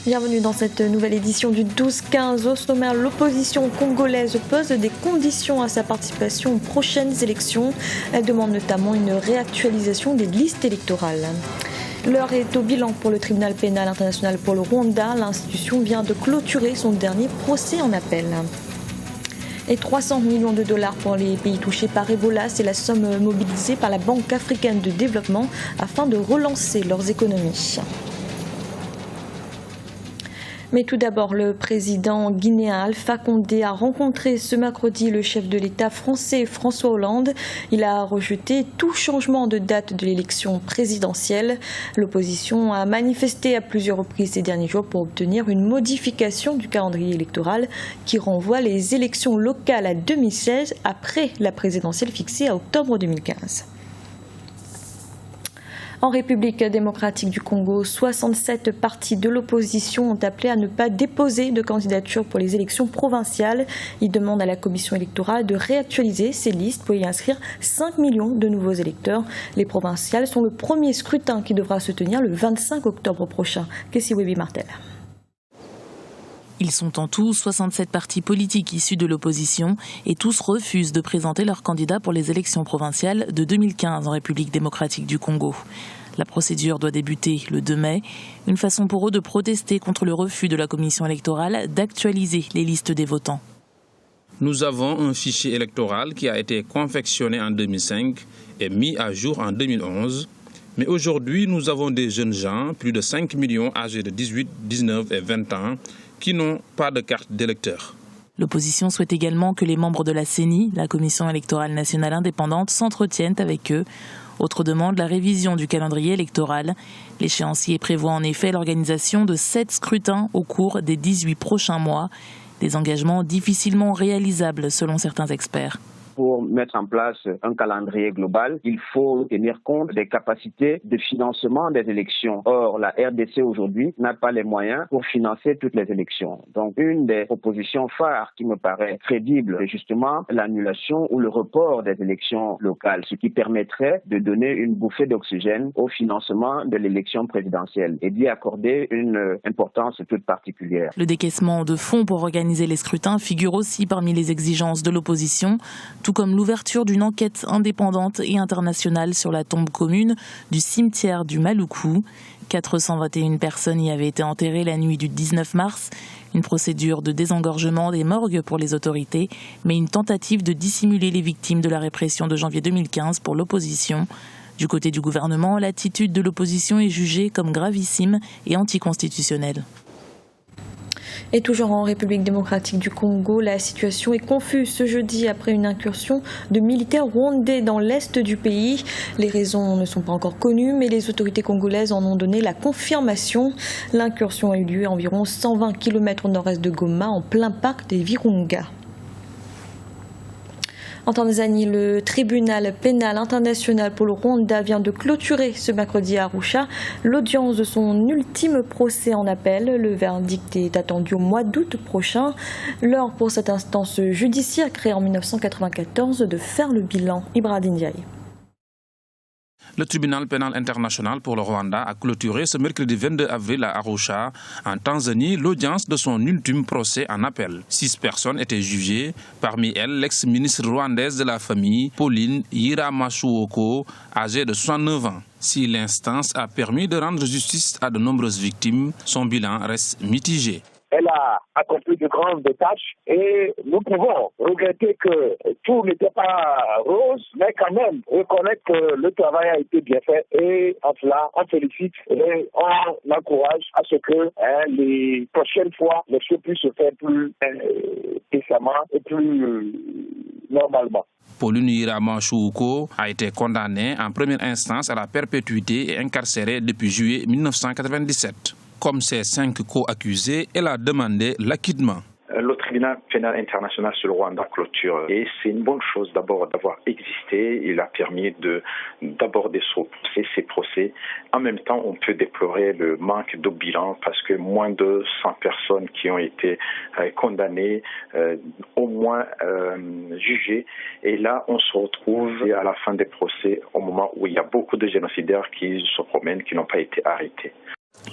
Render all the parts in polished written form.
Bienvenue dans cette nouvelle édition du 12-15. Au sommaire, l'opposition congolaise pose des conditions à sa participation aux prochaines élections. Elle demande notamment une réactualisation des listes électorales. L'heure est au bilan pour le tribunal pénal international pour le Rwanda. L'institution vient de clôturer son dernier procès en appel. Et 300 millions de dollars pour les pays touchés par Ebola, c'est la somme mobilisée par la Banque africaine de développement afin de relancer leurs économies. Mais tout d'abord, le président guinéen Alpha Condé a rencontré ce mercredi le chef de l'État français François Hollande. Il a rejeté tout changement de date de l'élection présidentielle. L'opposition a manifesté à plusieurs reprises ces derniers jours pour obtenir une modification du calendrier électoral qui renvoie les élections locales à 2016 après la présidentielle fixée à octobre 2015. En République démocratique du Congo, 67 partis de l'opposition ont appelé à ne pas déposer de candidature pour les élections provinciales. Ils demandent à la commission électorale de réactualiser ces listes pour y inscrire 5 millions de nouveaux électeurs. Les provinciales sont le premier scrutin qui devra se tenir le 25 octobre prochain. Kessi Webi Martel. Ils sont en tout 67 partis politiques issus de l'opposition et tous refusent de présenter leurs candidats pour les élections provinciales de 2015 en République démocratique du Congo. La procédure doit débuter le 2 mai, une façon pour eux de protester contre le refus de la commission électorale d'actualiser les listes des votants. Nous avons un fichier électoral qui a été confectionné en 2005 et mis à jour en 2011. Mais aujourd'hui, nous avons des jeunes gens, plus de 5 millions âgés de 18, 19 et 20 ans, qui n'ont pas de carte d'électeur. L'opposition souhaite également que les membres de la CENI, la Commission électorale nationale indépendante, s'entretiennent avec eux. Autre demande, la révision du calendrier électoral. L'échéancier prévoit en effet l'organisation de 7 scrutins au cours des 18 prochains mois. Des engagements difficilement réalisables selon certains experts. Pour mettre en place un calendrier global, il faut tenir compte des capacités de financement des élections. Or, la RDC aujourd'hui n'a pas les moyens pour financer toutes les élections. Donc, une des propositions phares qui me paraît crédible est justement l'annulation ou le report des élections locales, ce qui permettrait de donner une bouffée d'oxygène au financement de l'élection présidentielle et d'y accorder une importance toute particulière. Le décaissement de fonds pour organiser les scrutins figure aussi parmi les exigences de l'opposition, tout comme l'ouverture d'une enquête indépendante et internationale sur la tombe commune du cimetière du Maluku. 421 personnes y avaient été enterrées la nuit du 19 mars. Une procédure de désengorgement des morgues pour les autorités, mais une tentative de dissimuler les victimes de la répression de janvier 2015 pour l'opposition. Du côté du gouvernement, l'attitude de l'opposition est jugée comme gravissime et anticonstitutionnelle. Et toujours en République démocratique du Congo, la situation est confuse ce jeudi après une incursion de militaires rwandais dans l'est du pays. Les raisons ne sont pas encore connues, mais les autorités congolaises en ont donné la confirmation. L'incursion a eu lieu à environ 120 km au nord-est de Goma, en plein parc des Virunga. En Tanzanie, le tribunal pénal international pour le Rwanda vient de clôturer ce mercredi à Arusha l'audience de son ultime procès en appel. Le verdict est attendu au mois d'août prochain. L'heure pour cette instance judiciaire créée en 1994 de faire le bilan. Ibrahim Ndiaye. Le tribunal pénal international pour le Rwanda a clôturé ce mercredi 22 avril à Arusha, en Tanzanie, l'audience de son ultime procès en appel. 6 personnes étaient jugées, parmi elles l'ex-ministre rwandaise de la famille, Pauline Yiramashuoko, âgée de 69 ans. Si l'instance a permis de rendre justice à de nombreuses victimes, son bilan reste mitigé. Elle a accompli de grandes tâches et nous pouvons regretter que tout n'était pas rose, mais quand même reconnaître que le travail a été bien fait et en cela on félicite et on encourage à ce que les prochaines fois les choses puissent se faire plus décemment et plus normalement. Pauline Yiramashuoko a été condamnée en première instance à la perpétuité et incarcérée depuis juillet 1997. Comme ses 5 co-accusés, elle a demandé l'acquittement. Le tribunal pénal international sur le Rwanda clôture et c'est une bonne chose d'abord d'avoir existé. Il a permis d'aborder ces procès. En même temps, on peut déplorer le manque de bilan parce que moins de 100 personnes qui ont été condamnées, au moins jugées. Et là, on se retrouve à la fin des procès au moment où il y a beaucoup de génocidaires qui se promènent, qui n'ont pas été arrêtés.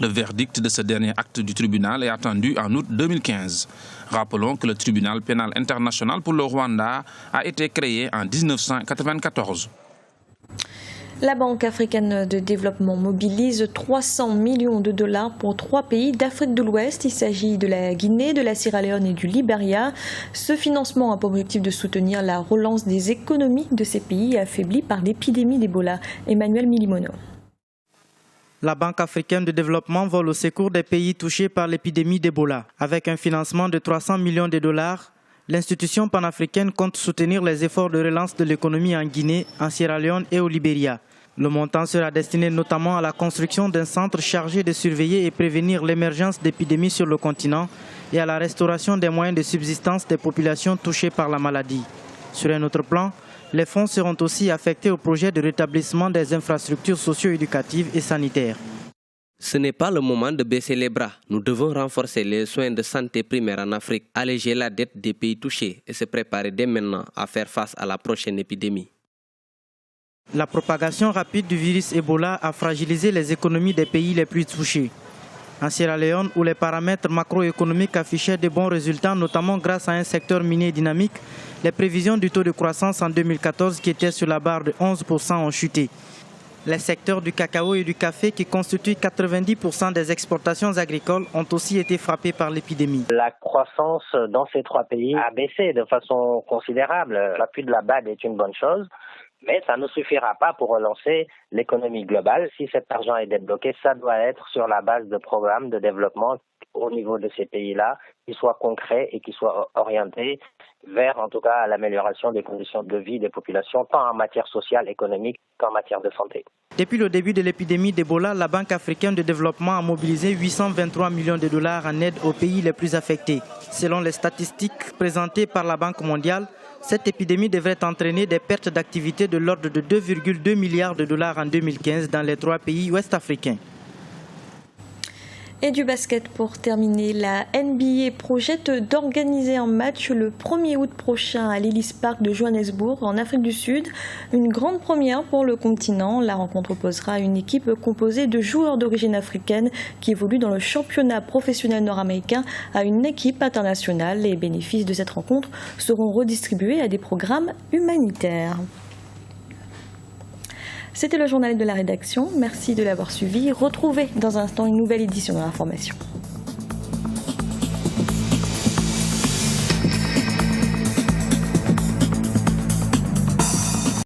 Le verdict de ce dernier acte du tribunal est attendu en août 2015. Rappelons que le tribunal pénal international pour le Rwanda a été créé en 1994. La Banque africaine de développement mobilise 300 millions de dollars pour 3 pays d'Afrique de l'Ouest. Il s'agit de la Guinée, de la Sierra Leone et du Libéria. Ce financement a pour objectif de soutenir la relance des économies de ces pays affaiblis par l'épidémie d'Ebola. Emmanuel Milimono. La Banque africaine de développement vole au secours des pays touchés par l'épidémie d'Ebola. Avec un financement de 300 millions de dollars, l'institution panafricaine compte soutenir les efforts de relance de l'économie en Guinée, en Sierra Leone et au Libéria. Le montant sera destiné notamment à la construction d'un centre chargé de surveiller et prévenir l'émergence d'épidémies sur le continent et à la restauration des moyens de subsistance des populations touchées par la maladie. Sur un autre plan, les fonds seront aussi affectés au projet de rétablissement des infrastructures socio-éducatives et sanitaires. Ce n'est pas le moment de baisser les bras. Nous devons renforcer les soins de santé primaire en Afrique, alléger la dette des pays touchés et se préparer dès maintenant à faire face à la prochaine épidémie. La propagation rapide du virus Ebola a fragilisé les économies des pays les plus touchés. En Sierra Leone, où les paramètres macroéconomiques affichaient de bons résultats, notamment grâce à un secteur minier dynamique, les prévisions du taux de croissance en 2014, qui était sur la barre de 11%, ont chuté. Les secteurs du cacao et du café, qui constituent 90% des exportations agricoles, ont aussi été frappés par l'épidémie. La croissance dans ces 3 pays a baissé de façon considérable. L'appui de la BAD est une bonne chose, mais ça ne suffira pas pour relancer l'économie globale. Si cet argent est débloqué, ça doit être sur la base de programmes de développement au niveau de ces pays-là, qui soient concrets et qui soient orientés vers, en tout cas, l'amélioration des conditions de vie des populations, tant en matière sociale, économique qu'en matière de santé. Depuis le début de l'épidémie d'Ebola, la Banque africaine de développement a mobilisé 823 millions de dollars en aide aux pays les plus affectés. Selon les statistiques présentées par la Banque mondiale, cette épidémie devrait entraîner des pertes d'activité de l'ordre de 2,2 milliards de dollars en 2015 dans les 3 pays ouest-africains. Et du basket pour terminer, la NBA projette d'organiser un match le 1er août prochain à l'Ellis Park de Johannesburg en Afrique du Sud. Une grande première pour le continent. La rencontre opposera une équipe composée de joueurs d'origine africaine qui évoluent dans le championnat professionnel nord-américain à une équipe internationale. Les bénéfices de cette rencontre seront redistribués à des programmes humanitaires. C'était le journal de la rédaction. Merci de l'avoir suivi. Retrouvez dans un instant une nouvelle édition de l'information.